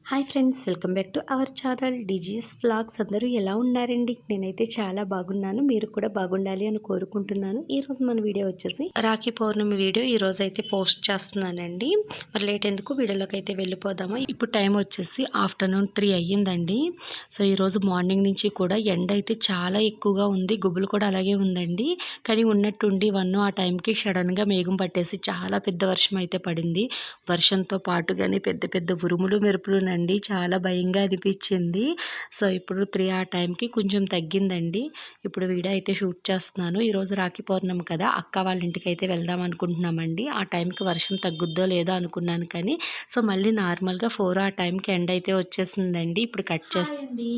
Hi friends, welcome back to our channel DGS vlogs. అందరూ ఎలా ఉన్నారండి? నేనైతే చాలా బాగున్నాను. మీరు కూడా బాగుండాలి అని కోరుకుంటున్నాను. ఈరోజు మన వీడియో వచ్చేసి రాఖీ పౌర్ణమి వీడియో ఈరోజు అయితే పోస్ట్ చేస్తున్నానండి. మరి లేట్ ఎందుకు, వీడియోలోకి అయితే వెళ్ళిపోదామా. ఇప్పుడు టైం వచ్చేసి ఆఫ్టర్నూన్ 3 అయ్యిందండి. సో ఈరోజు మార్నింగ్ నుంచి కూడా ఎండ అయితే చాలా ఎక్కువగా ఉంది, గుబులు కూడా అలాగే ఉందండి. కానీ ఉన్నట్టుండి 1 ఆ టైంకి సడన్గా మేఘం పట్టేసి చాలా పెద్ద వర్షం అయితే పడింది. వర్షంతో పాటుగానే పెద్ద పెద్ద ఉరుములు మెరుపులు అండి, చాలా భయంగా అనిపించింది. సో ఇప్పుడు 3 ఆ టైంకి కొంచెం తగ్గిందండి. ఇప్పుడు వీడియో అయితే షూట్ చేస్తున్నాను. ఈరోజు రాఖీ పౌర్ణమి కదా, అక్క వాళ్ళ ఇంటికి అయితే వెళ్దాం అనుకుంటున్నామండి. ఆ టైంకి వర్షం తగ్గుద్దో లేదో అనుకున్నాను, కానీ సో మళ్ళీ నార్మల్గా 4 ఆ టైంకి ఎండ్ అయితే వచ్చేసిందండి. ఇప్పుడు కట్ చేయండి.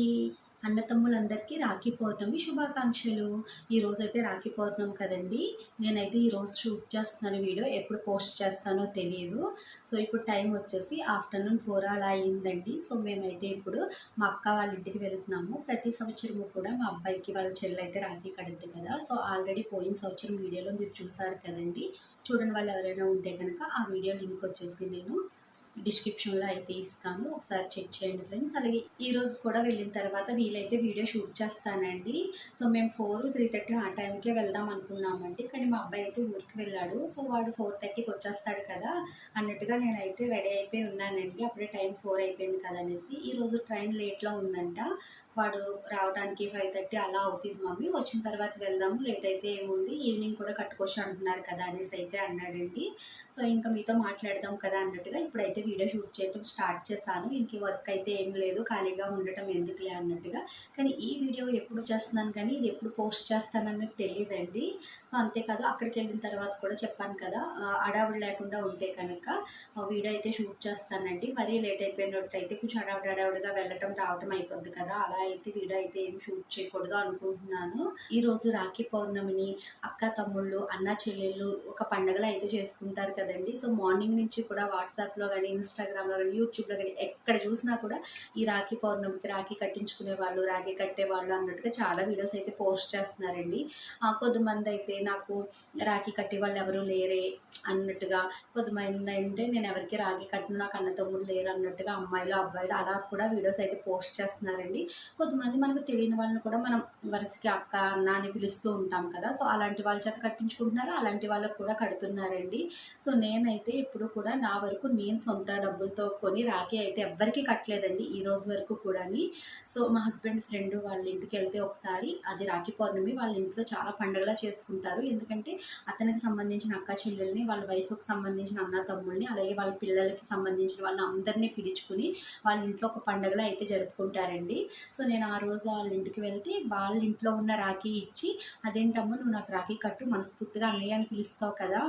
అన్నతమ్ములందరికీ రాఖీ పౌర్ణమి శుభాకాంక్షలు. ఈరోజైతే రాఖీ పౌర్ణమి కదండి. నేనైతే ఈరోజు షూట్ చేస్తున్నాను వీడియో, ఎప్పుడు పోస్ట్ చేస్తానో తెలియదు. సో ఇప్పుడు టైం వచ్చేసి ఆఫ్టర్నూన్ 4 అలా అయిందండి. సో మేమైతే ఇప్పుడు మా అక్క వాళ్ళ ఇంటికి వెళ్తున్నాము. ప్రతి సంవత్సరము కూడా మా అబ్బాయికి వాళ్ళ చెల్లి అయితే రాఖీ కడుద్ది కదా. సో ఆల్రెడీ పోయిన సంవత్సరం వీడియోలో మీరు చూసారు కదండి. చూడని వాళ్ళు ఎవరైనా ఉంటే కనుక ఆ వీడియో లింక్ వచ్చేసి నేను డిస్క్రిప్షన్లో అయితే ఇస్తాను, ఒకసారి చెక్ చేయండి ఫ్రెండ్స్. అలాగే ఈ రోజు కూడా వెళ్ళిన తర్వాత వీలైతే వీడియో షూట్ చేస్తానండి. సో మేము 3:30 ఆ టైంకే వెళ్దాం అనుకున్నామండి, కానీ మా అబ్బాయి అయితే ఊరికి వెళ్ళాడు. సో వాడు 4:30కి వచ్చేస్తాడు కదా అన్నట్టుగా నేనైతే రెడీ అయిపోయి ఉన్నానండి. అప్పుడే టైం 4 అయిపోయింది కదా అనేసి. ఈరోజు ట్రైన్ లేట్లో ఉందంట, వాడు రావడానికి 5:30 అలా అవుతుంది మమ్మీ, వచ్చిన తర్వాత వెళ్దాము, లేట్ అయితే ఏముంది, ఈవినింగ్ కూడా కట్టుకోవచ్చు అంటున్నారు కదా అనేసి అయితే అన్నాడండి. సో ఇంకా మీతో మాట్లాడదాం కదా అన్నట్టుగా ఇప్పుడైతే వీడియో షూట్ చేయడం స్టార్ట్ చేశాను. ఇంక వర్క్ అయితే ఏం లేదు, ఖాళీగా ఉండటం ఎందుకులే అన్నట్టుగా. కానీ ఈ వీడియో ఎప్పుడు చేస్తున్నాను కానీ ఇది ఎప్పుడు పోస్ట్ చేస్తాననేది తెలియదండి. సో అంతేకాదు అక్కడికి వెళ్ళిన తర్వాత కూడా చెప్పాను కదా, అడావిడి లేకుండా ఉంటే కనుక వీడియో అయితే షూట్ చేస్తానండి. మరీ లేట్ అయిపోయినట్టయితే కొంచెం అడావిడిగా వెళ్ళటం రావటం అయిపోద్ది కదా, అలా అయితే వీడియో అయితే ఏం షూట్ చేయకూడదు అనుకుంటున్నాను. ఈరోజు రాఖీ పౌర్ణమిని అక్క తమ్ముళ్ళు అన్న చెల్లెళ్ళు ఒక పండుగలో అయితే చేసుకుంటారు కదండి. సో మార్నింగ్ నుంచి కూడా వాట్సాప్లో కానీ ఇన్స్టాగ్రామ్లో కానీ యూట్యూబ్లో కానీ ఎక్కడ చూసినా కూడా ఈ రాఖీ పౌర్ణమికి రాఖీ కట్టించుకునే వాళ్ళు, రాఖీ కట్టేవాళ్ళు అన్నట్టుగా చాలా వీడియోస్ అయితే పోస్ట్ చేస్తున్నారండి. కొద్దిమంది అయితే నాకు రాఖీ కట్టే వాళ్ళు ఎవరు లేరే అన్నట్టుగా, కొద్దిమంది అంటే నేను ఎవరికి రాఖీ కట్టను, నాకు అన్న తమ్ముడు లేరు అన్నట్టుగా అమ్మాయిలు అబ్బాయిలు అలా కూడా వీడియోస్ అయితే పోస్ట్ చేస్తున్నారండి. కొంతమంది మనకు తెలియని వాళ్ళని కూడా మనం వరుసకి అక్క అన్న అని పిలుస్తూ ఉంటాం కదా, సో అలాంటి వాళ్ళ చేత కట్టించుకుంటున్నారు, అలాంటి వాళ్ళకు కూడా కడుతున్నారండి. సో నేనైతే ఎప్పుడు కూడా నా వరకు నేను సొంత డబ్బులతో కొని రాఖీ అయితే ఎవ్వరికీ కట్టలేదండి ఈ రోజు వరకు కూడా. సో మా హస్బెండ్ ఫ్రెండ్ వాళ్ళ ఇంటికి వెళ్తే ఒకసారి, అది రాఖీ పౌర్ణమి, వాళ్ళ ఇంట్లో చాలా పండుగలా చేసుకుంటారు. ఎందుకంటే అతనికి సంబంధించిన అక్క చెల్లెల్ని, వాళ్ళ వైఫ్కి సంబంధించిన అన్న తమ్ముళ్ళని, అలాగే వాళ్ళ పిల్లలకి సంబంధించిన వాళ్ళని అందరినీ పిలుచుకుని వాళ్ళ ఇంట్లో ఒక పండుగలో అయితే జరుపుకుంటారండి. సో నేను ఆ రోజు వాళ్ళ ఇంటికి వెళ్తే వాళ్ళ ఇంట్లో ఉన్న రాఖీ ఇచ్చి, అదేంటమ్మా నువ్వు నాకు రాఖీ కట్టు, మనస్ఫూర్తిగా అన్నయ్య అని పిలుస్తావు కదా,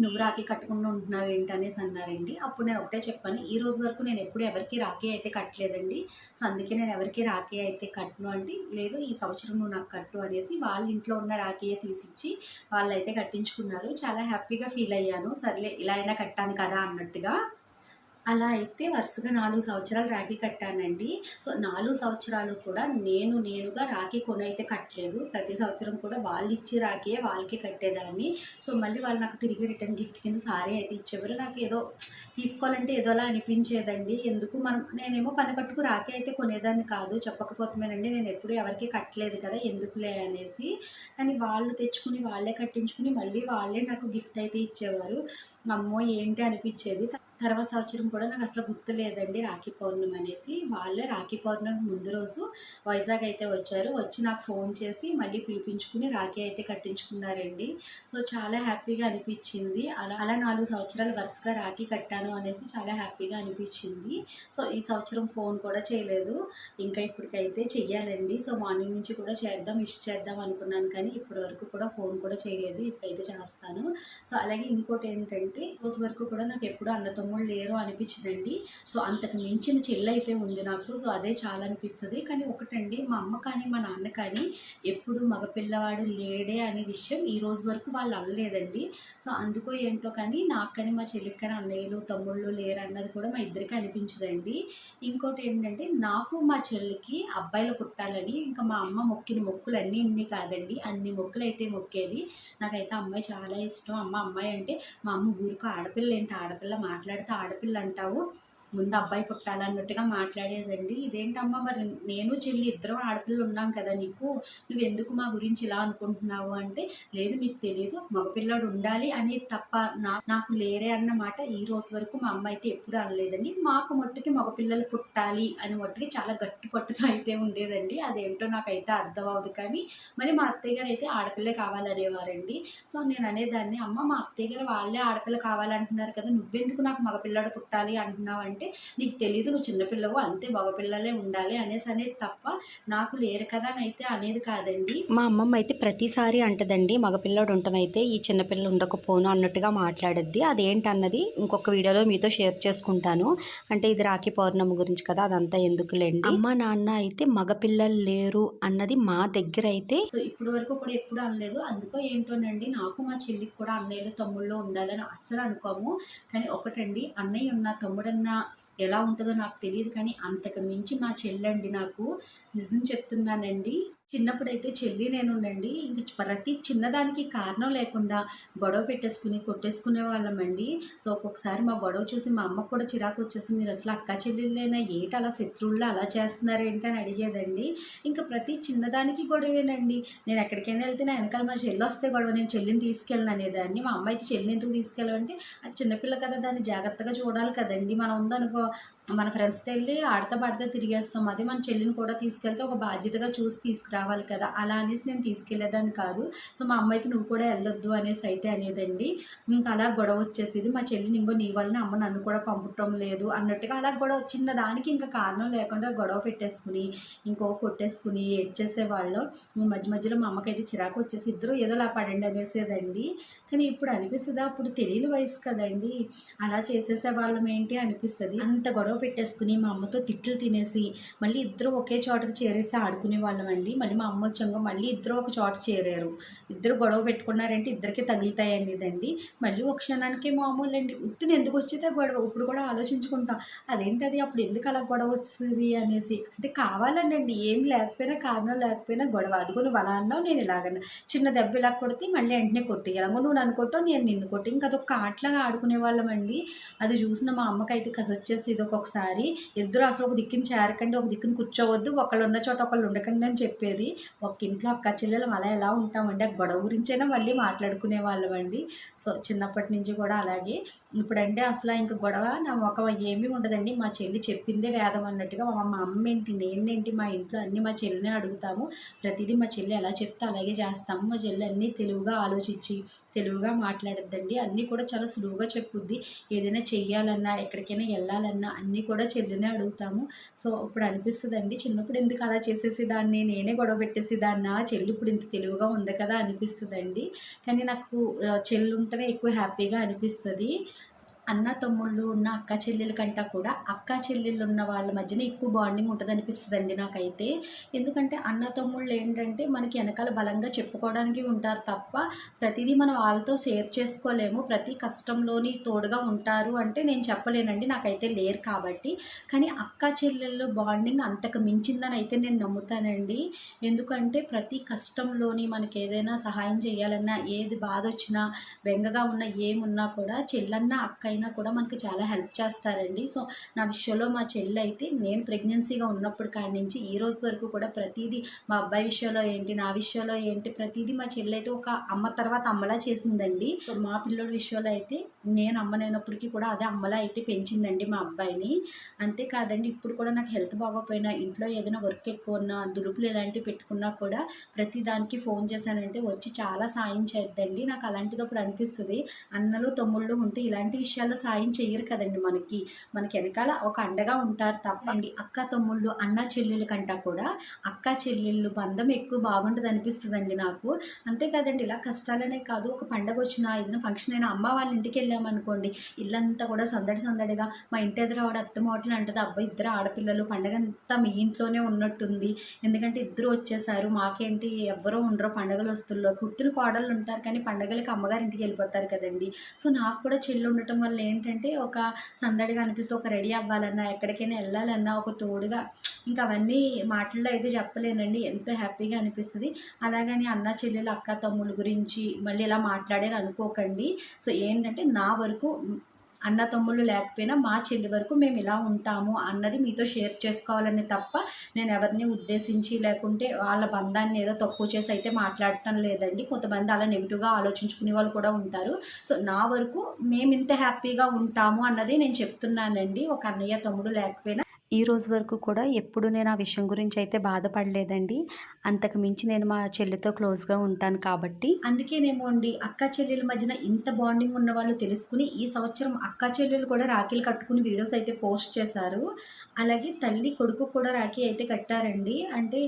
నువ్వు రాఖీ కట్టకుండా ఉంటున్నావు ఏంటనేసి అన్నారండి. అప్పుడు నేను ఒకటే చెప్పాను, ఈ రోజు వరకు నేను ఎప్పుడు ఎవరికి రాఖీ అయితే కట్టలేదండి. సో అందుకే నేను ఎవరికి రాఖీ అయితే కట్టను అంటే, లేదు ఈ సంవత్సరం నువ్వు నాకు కట్టు అనేసి వాళ్ళ ఇంట్లో ఉన్న రాఖీయే తీసిచ్చి వాళ్ళైతే కట్టించుకున్నారు. చాలా హ్యాపీగా ఫీల్ అయ్యాను, సర్లే ఇలా అయినా కట్టాను కదా అన్నట్టుగా. అలా అయితే వరుసగా 4 సంవత్సరాలు రాఖీ కట్టానండి. సో 4 సంవత్సరాలు కూడా నేనుగా రాఖీ కొనైతే కట్టలేదు. ప్రతి సంవత్సరం కూడా వాళ్ళు ఇచ్చే రాఖీయే వాళ్ళకి కట్టేదాన్ని. సో మళ్ళీ వాళ్ళు నాకు తిరిగి రిటర్న్ గిఫ్ట్ కింద సారీ అయితే ఇచ్చేవారు. నాకు ఏదో తీసుకోవాలంటే ఏదోలా అనిపించేదండి. ఎందుకు నేనేమో పని కట్టుకు రాఖీ అయితే కొనేదాన్ని కాదు, చెప్పకపోతున్నానండి, నేను ఎప్పుడు ఎవరికి కట్టలేదు కదా ఎందుకులే అనేసి. కానీ వాళ్ళు తెచ్చుకుని వాళ్ళే కట్టించుకుని మళ్ళీ వాళ్ళే నాకు గిఫ్ట్ అయితే ఇచ్చేవారు. అమ్మో ఏంటి అనిపించేది. తర్వాత సంవత్సరం కూడా నాకు అసలు గుర్తు లేదండి రాఖీ పౌర్ణమి అనేసి. వాళ్ళే రాఖీ పౌర్ణమి ముందు రోజు వైజాగ్ అయితే వచ్చారు, వచ్చి నాకు ఫోన్ చేసి మళ్ళీ పిలిపించుకుని రాఖీ అయితే కట్టించుకున్నారండి. సో చాలా హ్యాపీగా అనిపించింది. అలా 4 సంవత్సరాలు వరుసగా రాఖీ కట్టాను అనేసి చాలా హ్యాపీగా అనిపించింది. సో ఈ సంవత్సరం ఫోన్ కూడా చేయలేదు, ఇంకా ఇప్పటికైతే చెయ్యాలండి. సో మార్నింగ్ నుంచి కూడా విష్ చేద్దాం అనుకున్నాను, కానీ ఇప్పటి వరకు కూడా ఫోన్ కూడా చేయలేదు, ఇప్పుడైతే చేస్తాను. సో అలాగే ఇంకోటి ఏంటంటే, రోజు వరకు కూడా నాకు ఎప్పుడు అన్న తమ్ముళ్ళు లేరు అనిపించిందండి. సో అంతకు మించిన చెల్లి అయితే ఉంది నాకు. సో అదే చాలా అనిపిస్తుంది. కానీ ఒకటండి, మా అమ్మ కానీ మా నాన్న కానీ ఎప్పుడు మగపిల్లవాడు లేడే అనే విషయం ఈ రోజు వరకు వాళ్ళు అనలేదండి. సో అందుకో ఏంటో కానీ నాకు కానీ మా చెల్లికి కానీ అన్నయ్యలు తమ్ముళ్ళు లేరు అన్నది కూడా మా ఇద్దరికి అనిపించదండి. ఇంకోటి ఏంటంటే, నాకు మా చెల్లికి అబ్బాయిలు పుట్టాలని ఇంకా మా అమ్మ మొక్కిన మొక్కులు అన్నీ ఇన్ని కాదండి, అన్ని మొక్కులు అయితే మొక్కేది. నాకైతే అమ్మాయి చాలా ఇష్టం. అమ్మాయి అంటే మా అమ్మ ఊరికి ఆడపిల్ల ఏంటి, ఆడపిల్ల మాట్లాడితే ఆడపిల్ల అంటావు, ముందు అబ్బాయి పుట్టాలన్నట్టుగా మాట్లాడేదండి. ఇదేంటమ్మా మరి నేను చెల్లి ఇద్దరం ఆడపిల్లలు ఉన్నాం కదా నీకు, నువ్వెందుకు మా గురించి ఇలా అనుకుంటున్నావు అంటే, లేదు మీకు తెలీదు మగపిల్లాడు ఉండాలి అనేది తప్ప నాకు లేరే అన్న మాట ఈ రోజు వరకు మా అమ్మ అయితే ఎప్పుడు అనలేదండి. మాకు మట్టుకి మగపిల్లలు పుట్టాలి అని మట్టుకి చాలా గట్టి పట్టుతో అయితే ఉండేదండి. అదేంటో నాకైతే అర్థం అవ్వదు. కానీ మరి మా అత్తయ్య గారు అయితే ఆడపిల్లే కావాలనేవారండి. సో నేను అనేదాన్ని, అమ్మ మా అత్తయ్య గారు వాళ్ళే ఆడపిల్ల కావాలంటున్నారు కదా, నువ్వెందుకు నాకు మగపిల్లాడు పుట్టాలి అంటున్నావు అంటే, నీకు తెలీదు నువ్వు చిన్నపిల్లవు అంతే మగపిల్లలే ఉండాలి అనేది తప్ప నాకు లేరు కదా అని అయితే అనేది కాదండి. మా అమ్మమ్మ అయితే ప్రతిసారి అంటదండి, మగపిల్లాడు ఉండటమైతే ఈ చిన్నపిల్ల ఉండకపోను అన్నట్టుగా మాట్లాడద్ది. అదేంటన్నది ఇంకొక వీడియోలో మీతో షేర్ చేసుకుంటాను. అంటే ఇది రాఖీ పౌర్ణమి గురించి కదా, అదంతా ఎందుకులేండి. అమ్మ నాన్న అయితే మగపిల్లలు లేరు అన్నది మా దగ్గర అయితే సో ఇప్పుడు వరకు కూడా ఎప్పుడు అనలేదు. అందుకో ఏంటోనండి, నాకు మా చెల్లికి కూడా అన్నయ్యలు తమ్ముళ్ళు ఉండాలని అస్సలు అనుకోము. కానీ ఒకటండి, అన్నయ్య ఉన్న తమ్ముడన్నా ఎలా ఉంటుందో నాకు తెలియదు. కానీ అంతకు మించి మా చెల్లండి నాకు. నిజం చెప్తున్నానండి. చిన్నప్పుడైతే చెల్లి నేనుండండి ఇంక ప్రతి చిన్నదానికి కారణం లేకుండా గొడవ పెట్టేసుకుని కొట్టేసుకునే వాళ్ళమండి. సో ఒక్కొక్కసారి మా గొడవ చూసి మా అమ్మకు కూడా చిరాకు వచ్చేసి, మీరు అసలు అక్క చెల్లెళ్ళైనా ఏంటి అలా శత్రువుల్లో అలా చేస్తున్నారు ఏంటి అని అడిగేదండి. ఇంకా ప్రతి చిన్నదానికి గొడవేనండి. నేను ఎక్కడికైనా వెళ్తే నా వెనకాల మా చెల్లి వస్తే గొడవ, నేను చెల్లిని తీసుకెళ్ళను అనేదాన్ని. మా అమ్మ అయితే చెల్లిని ఎందుకు తీసుకెళ్ళాలంటే, అది చిన్నపిల్ల కదా, దాన్ని జాగ్రత్తగా చూడాలి కదండి. మనం ఉందనుకో మన ఫ్రెండ్స్తో వెళ్ళి ఆడతా పాడితే తిరిగేస్తాం. అదే మన చెల్లిని కూడా తీసుకెళ్తే ఒక బాధ్యతగా చూసి తీసుకురావాలి కదా, అలా అనేసి నేను తీసుకెళ్లేదాన్ని కాదు. సో మా అమ్మ అయితే నువ్వు కూడా వెళ్ళొద్దు అనేసి అయితే అనేదండి. ఇంకా అలా గొడవ వచ్చేసేది. మా చెల్లిని ఇంకో నీ వల్ల అమ్మ నన్ను కూడా పంపటం లేదు అన్నట్టుగా అలా గొడవ, చిన్న దానికి ఇంకా కారణం లేకుండా గొడవ పెట్టేసుకుని ఇంకో కొట్టేసుకుని ఏడ్చేసేవాళ్ళు. మధ్య మధ్యలో మా అమ్మకైతే చిరాకు వచ్చేసి ఇద్దరు ఏదోలా పడండి అనేసేదండి. కానీ ఇప్పుడు అనిపిస్తుంది, అప్పుడు తెలియని వయసు కదండి, అలా చేసేసేవాళ్ళం ఏంటి అనిపిస్తుంది. అంత గొడవ పెట్టేసుకుని మా అమ్మతో తిట్లు తినేసి మళ్ళీ ఇద్దరు ఒకే చోటకి చేరేసి ఆడుకునే వాళ్ళం అండి. మళ్ళీ మా అమ్మ వచ్చాక మళ్ళీ ఇద్దరు ఒక చోట చేరారు. ఇద్దరు గొడవ పెట్టుకున్నారంటే ఇద్దరికి తగులుతాయి అనేదండి. మళ్ళీ ఒక క్షణానికే మామూలు అండి. ఉత్తిని ఎందుకు వచ్చేదే గొడవ. ఇప్పుడు కూడా ఆలోచించుకుంటాం, అదేంటది అప్పుడు ఎందుకు అలా గొడవ వచ్చింది అనేసి. అంటే కావాలనండి, ఏం లేకపోయినా కారణం లేకపోయినా గొడవ. అదిగో నువ్వు అలా అన్నావు నేను ఇలాగన్నా, చిన్న దెబ్బ ఇలా కొడితే మళ్ళీ వెంటనే కొట్టేయాలి, నువ్వు నన్ను కొట్టావు నేను నిన్ను కొట్టి, ఇంకా అదొక ఆటలాగా ఆడుకునే వాళ్ళం అండి. అది చూసిన మా అమ్మకైతే కసొచ్చేసి ఇదొకసారి ఇద్దరు అసలు ఒక దిక్కుని చేరకండి, ఒక దిక్కుని కూర్చోవద్దు, ఒకళ్ళు ఉన్న చోట ఒకళ్ళు ఉండకండి అని చెప్పేది. ఒక ఇంట్లో అక్క చెల్లెలు అలా ఎలా ఉంటామండి, ఆ గొడవ గురించైనా మళ్ళీ మాట్లాడుకునే వాళ్ళం అండి. సో చిన్నప్పటి నుంచి కూడా అలాగే. ఇప్పుడంటే అసలు ఇంకా గొడవ నా ముఖం ఏమీ ఉండదండి. మా చెల్లి చెప్పిందే వేదం అన్నట్టుగా మా అమ్మ ఏంటి నేనేంటి మా ఇంట్లో అన్నీ మా చెల్లినే అడుగుతాము. ప్రతిదీ మా చెల్లి ఎలా చెప్తే అలాగే చేస్తాము. మా చెల్లి అన్నీ తెలివిగా ఆలోచించి తెలుగుగా మాట్లాడద్దండి. అన్నీ కూడా చాలా సులువుగా చెప్పుద్ది. ఏదైనా చెయ్యాలన్నా ఎక్కడికైనా వెళ్ళాలన్నా అన్నీ కూడా చెల్లినే అడుగుతాము. సో ఇప్పుడు అనిపిస్తుందండి, చిన్నప్పుడు ఎందుకు అలా చేసేసేదాన్ని, నేనే గొడవ పెట్టేసేదాన్నా, చెల్లి ఇప్పుడు ఇంత తెలివిగా ఉంది కదా అనిపిస్తుందండి. కానీ నాకు చెల్లి ఉంటేనే ఎక్కువ హ్యాపీగా అనిపిస్తుంది. అన్న తమ్ముళ్ళు ఉన్న అక్క చెల్లెల కంటే కూడా అక్క చెల్లెళ్ళు ఉన్న వాళ్ళ మధ్యన ఎక్కువ బాండింగ్ ఉంటుంది అనిపిస్తుందండి నాకైతే. ఎందుకంటే అన్న తమ్ముళ్ళు ఏంటంటే మనకి వెనకాల బలంగా చెప్పుకోవడానికి ఉంటారు తప్ప ప్రతిదీ మనం వాళ్ళతో షేర్ చేసుకోలేము. ప్రతి కష్టంలోని తోడుగా ఉంటారు అంటే నేను చెప్పలేనండి, నాకైతే లేరు కాబట్టి. కానీ అక్క చెల్లెళ్ళు బాండింగ్ అంతకు మించిందని అయితే నేను నమ్ముతానండి. ఎందుకంటే ప్రతి కష్టంలోని మనకి ఏదైనా సహాయం చేయాలన్నా, ఏది బాధ వచ్చినా, బెంగగా ఉన్నా, ఏమున్నా కూడా చెల్లన్న అక్క అయినా కూడా మనకి చాలా హెల్ప్ చేస్తారండి. సో నా విషయంలో మా చెల్లి అయితే నేను ప్రెగ్నెన్సీగా ఉన్నప్పుడు కాడి నుంచి ఈ రోజు వరకు కూడా ప్రతిదీ, మా అబ్బాయి విషయంలో ఏంటి, నా విషయంలో ఏంటి, ప్రతిదీ మా చెల్లి అయితే ఒక అమ్మ తర్వాత అమ్మలా చేసిందండి. సో మా పిల్లోడి విషయంలో అయితే నేను అమ్మనైనప్పటికీ కూడా అదే అమ్మలా అయితే పెంచిందండి మా అబ్బాయిని. అంతేకాదండి, ఇప్పుడు కూడా నాకు హెల్త్ బాగోపోయినా, ఇంట్లో ఏదైనా వర్క్ ఎక్కువ ఉన్నా, దులుపులు ఇలాంటివి పెట్టుకున్నా కూడా ప్రతి దానికి ఫోన్ చేశానంటే వచ్చి చాలా సాయం చేద్దండి. నాకు అలాంటిదప్పుడు అనిపిస్తుంది, అన్నలు తమ్ముళ్ళు ఉంటే ఇలాంటి విషయాల్లో సాయం చెయ్యరు కదండి. మనకి వెనకాల ఒక అండగా ఉంటారు తప్పండి. అక్క తమ్ముళ్ళు అన్న చెల్లెల కంటా కూడా అక్క చెల్లెళ్ళు బంధం ఎక్కువ బాగుంటుంది అనిపిస్తుందండి నాకు. అంతేకాదండి, ఇలా కష్టాలనే కాదు, ఒక పండగ వచ్చినా ఏదైనా ఫంక్షన్ అయినా అమ్మ వాళ్ళ ఇంటికి వెళ్ళామనుకోండి, ఇల్లంతా కూడా సందడి సందడిగా, మా ఇంటి ఎదురు ఆవిడ అత్తమాటలు అంటది, అబ్బాయి ఇద్దరు ఆడపిల్లలు పండగ అంతా మీ ఇంట్లోనే ఉన్నట్టుంది, ఎందుకంటే ఇద్దరు వచ్చేసారు, మాకేంటి ఎవ్వరూ ఉండరు పండగలు వస్తుల్లో, కుత్తుని కోడళ్ళు ఉంటారు కానీ పండగలకి అమ్మగారి ఇంటికి వెళ్ళిపోతారు కదండి. సో నాకు కూడా చెల్లి ఉండటం వల్ల ఏంటంటే ఒక సందడిగా అనిపిస్తుంది. ఒక రెడీ అవ్వాలన్నా, ఎక్కడికైనా వెళ్ళాలన్నా ఒక తోడుగా, ఇంకా అవన్నీ మాటల్లో అయితే చెప్పలేనండి, ఎంతో హ్యాపీగా అనిపిస్తుంది. అలాగని అన్న చెల్లెలు అక్క తమ్ముళ్ళ గురించి మళ్ళీ ఇలా మాట్లాడారు అనుకోకండి. సో ఏంటంటే నా వరకు అన్న తమ్ముళ్ళు లేకపోయినా మా చెల్లి వరకు మేము ఇలా ఉంటాము అన్నది మీతో షేర్ చేసుకోవాలని తప్ప నేను ఎవరిని ఉద్దేశించి లేకుంటే వాళ్ళ బంధాన్ని ఏదో తక్కువ చేసి అయితే మాట్లాడటం లేదండి. కొంతమంది అలా నెగిటివ్గా ఆలోచించుకునే వాళ్ళు కూడా ఉంటారు. సో నా వరకు మేము ఇంత హ్యాపీగా ఉంటాము అన్నది నేను చెప్తున్నానండి. ఒక అన్నయ్య తమ్ముడు లేకపోయినా ఈ రోజు వరకు కూడా ఎప్పుడు నేను ఆ విషయం గురించి అయితే బాధపడలేదండి. అంతకు మించి నేను మా చెల్లితో క్లోజ్గా ఉంటాను కాబట్టి. అందుకేనేమో అండి అక్క చెల్లెల మధ్యన ఇంత బాండింగ్ ఉన్న వాళ్ళు తెలుసుకుని ఈ సంవత్సరం అక్క చెల్లెలు కూడా రాఖీలు కట్టుకుని వీడియోస్ అయితే పోస్ట్ చేశారు. అలాగే తల్లి కొడుకు కూడా రాఖీ అయితే కట్టారండి. అంటే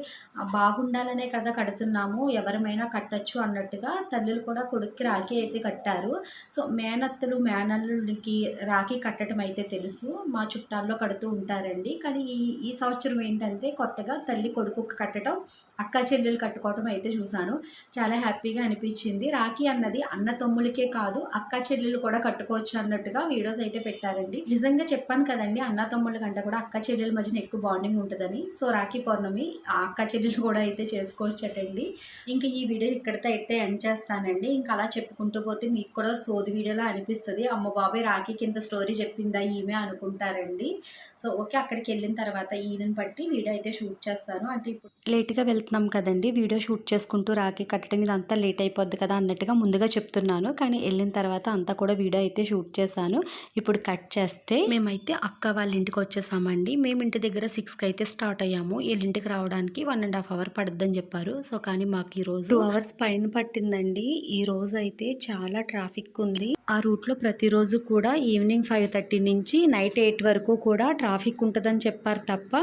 బాగుండాలనే కదా కడుతున్నాము, ఎవరమైనా కట్టచ్చు అన్నట్టుగా తల్లులు కూడా కొడుక్కి రాఖీ అయితే కట్టారు. సో మేనత్తలు మేనల్లుడికి రాఖీ కట్టడం అయితే తెలుసు, మా చుట్టాల్లో కడుతూ ఉంటారండి. కానీ ఈ సంవత్సరం ఏంటంటే కొత్తగా తల్లి కొడుకు కట్టడం, అక్క చెల్లెలు కట్టుకోవటం అయితే చూశాను. చాలా హ్యాపీగా అనిపించింది. రాఖీ అన్నది అన్న తమ్ములకే కాదు అక్క చెల్లెలు కూడా కట్టుకోవచ్చు అన్నట్టుగా వీడియోస్ అయితే పెట్టారండి. నిజంగా చెప్పాను కదండి, అన్న తమ్ముళ్ళ కంటే కూడా అక్క చెల్లెల మధ్యన ఎక్కువ బాండింగ్ ఉంటుందని. సో రాఖీ పౌర్ణమి ఆ అక్క చెల్లెలు కూడా అయితే చేసుకోవచ్చటండి. ఇంకా ఈ వీడియో ఇక్కడితో అయితే ఎండ్ చేస్తానండి. ఇంకా అలా చెప్పుకుంటూ పోతే మీకు కూడా సోది వీడియోలా అనిపిస్తుంది. అమ్మ బాబాయ్ రాఖీ కింద స్టోరీ చెప్పిందా ఈమె అనుకుంటారండి. సో ఓకే, అక్కడికి వెళ్ళిన తర్వాత ఈయనని బట్టి వీడియో అయితే షూట్ చేస్తాను. అంటే ఇప్పుడు లేట్గా వెళ్తున్నాం కదండి, వీడియో షూట్ చేసుకుంటూ రాఖీ కట్టడం ఇది అంతా లేట్ అయిపోద్ది కదా అన్నట్టుగా ముందుగా చెప్తున్నాను. కానీ వెళ్ళిన తర్వాత అంతా కూడా వీడియో అయితే షూట్ చేశాను. ఇప్పుడు కట్ చేస్తే మేమైతే అక్క వాళ్ళ ఇంటికి వచ్చేసామండి. మేము ఇంటి దగ్గర 6కి అయితే స్టార్ట్ అయ్యాము. వీళ్ళింటికి రావడానికి 1.5 అవర్ పడుద్దని చెప్పారు. సో కానీ మాకు ఈరోజు 2 అవర్స్ పైన పట్టిందండి. ఈ రోజు అయితే చాలా ట్రాఫిక్ ఉంది. ఆ రూట్లో ప్రతిరోజు కూడా ఈవినింగ్ 5:30 నుంచి నైట్ 8 వరకు కూడా ట్రాఫిక్ ఉంటుందని చెప్పారు తప్ప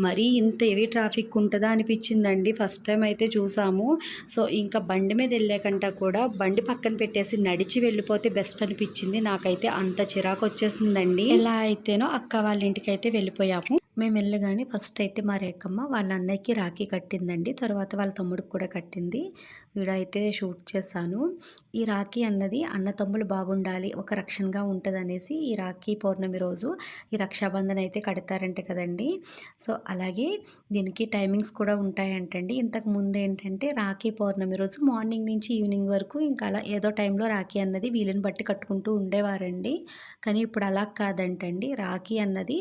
మరీ ఇంత హెవీ ట్రాఫిక్ ఉంటుందా అనిపించిందండి. ఫస్ట్ టైం అయితే చూసాము. సో ఇంకా బండి మీద వెళ్ళాకంట కూడా బండి పక్కన పెట్టేసి నడిచి వెళ్ళిపోతే బెస్ట్ అనిపించింది. నాకైతే అంత చిరాకు వచ్చేసిందండి. ఎలా అయితేనో అక్క వాళ్ళ ఇంటికి అయితే వెళ్ళిపోయాము. మేము వెళ్ళగానే ఫస్ట్ అయితే మా రేఖమ్మ వాళ్ళ అన్నయ్యకి రాఖీ కట్టిందండి. తర్వాత వాళ్ళ తమ్ముడికి కూడా కట్టింది. వీడియో అయితే షూట్ చేశాను. ఈ రాఖీ అన్నది అన్న తమ్ముళ్ళు బాగుండాలి, ఒక రక్షణగా ఉంటుంది అనేసి ఈ రాఖీ పౌర్ణమి రోజు ఈ రక్షాబంధన్ అయితే కడతారంట కదండి. సో అలాగే దీనికి టైమింగ్స్ కూడా ఉంటాయంటండి. ఇంతకు ముందు ఏంటంటే రాఖీ పౌర్ణమి రోజు మార్నింగ్ నుంచి ఈవినింగ్ వరకు ఇంకా అలా ఏదో టైంలో రాఖీ అన్నది వీలుని బట్టి కట్టుకుంటూ ఉండేవారండి. కానీ ఇప్పుడు అలా కాదంటండి. రాఖీ అన్నది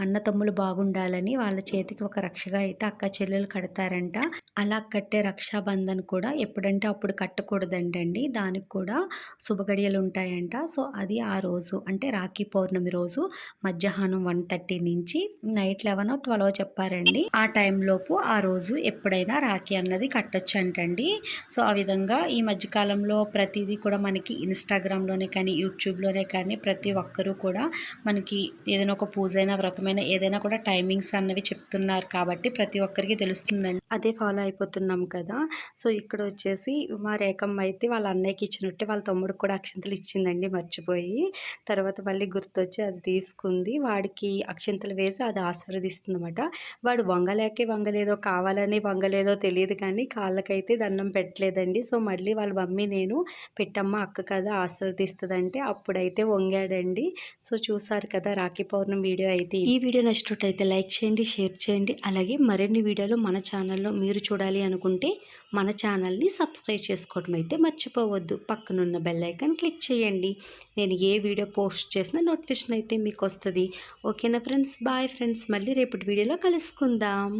అన్న తమ్ముళ్ళు బాగుండాలని వాళ్ళ చేతికి ఒక రక్షగా అయితే అక్క చెల్లెలు కడతారంట. అలా కట్టే రక్షాబంధన్ కూడా ఎప్పుడంటే అప్పుడు కట్టకూడదంటండి. దానికి కూడా శుభగడియలు ఉంటాయంట. సో అది ఆ రోజు అంటే రాఖీ పౌర్ణమి రోజు మధ్యాహ్నం 1:30 నుంచి నైట్ 11 or 12 చెప్పారండి. ఆ టైంలోపు ఆ రోజు ఎప్పుడైనా రాఖీ అన్నది కట్టొచ్చు అంటండి. సో ఆ విధంగా ఈ మధ్యకాలంలో ప్రతిదీ కూడా మనకి ఇన్స్టాగ్రామ్లోనే కానీ యూట్యూబ్లోనే కానీ ప్రతి ఒక్కరూ కూడా మనకి ఏదైనా ఒక పూజ అయినా వ్రతమైన ఏదైనా కూడా టైమింగ్స్ అన్నవి చెప్తున్నారు కాబట్టి ప్రతి ఒక్కరికి తెలుస్తుందండి. అదే ఫాలో అయిపోతున్నాం కదా. సో ఇక్కడ వచ్చేసి మా రేఖమ్మ అయితే వాళ్ళ అన్నయ్యకి ఇచ్చినట్టే వాళ్ళ తమ్ముడికి కూడా అక్షంతలు ఇచ్చిందండి మర్చిపోయి. తర్వాత మళ్ళీ గుర్తొచ్చి అది తీసుకుంది. వాడికి అక్షంతలు వేసి అది ఆశీర్వదిస్తుంది అనమాట. వాడు వంగలేదో కావాలని వంగలేదో తెలియదు కానీ కాళ్ళకైతే దండం పెట్టలేదండి. సో మళ్ళీ వాళ్ళ మమ్మీ నేను పెట్టమ్మ అక్క కదా ఆశీర్వదిస్తుందంటే అప్పుడైతే వంగాడండి. సో చూసారు కదా రాఖీ పౌర్ణమి వీడియో అయితే. ఈ వీడియో నచ్చినట్టయితే లైక్ చేయండి, షేర్ చేయండి. అలాగే మరిన్ని వీడియోలు మన ఛానల్లో మీరు చూడాలి అనుకుంటే మన ఛానల్ని సబ్స్క్రైబ్ చేసుకోవడం అయితే మర్చిపోవద్దు. పక్కనున్న బెల్ ఐకాన్ క్లిక్ చేయండి. నేను ఏ వీడియో పోస్ట్ చేసినా నోటిఫికేషన్ అయితే మీకు వస్తుంది. ఓకేనా ఫ్రెండ్స్, బాయ్ ఫ్రెండ్స్, మళ్ళీ రేపటి వీడియోలో కలుసుకుందాం.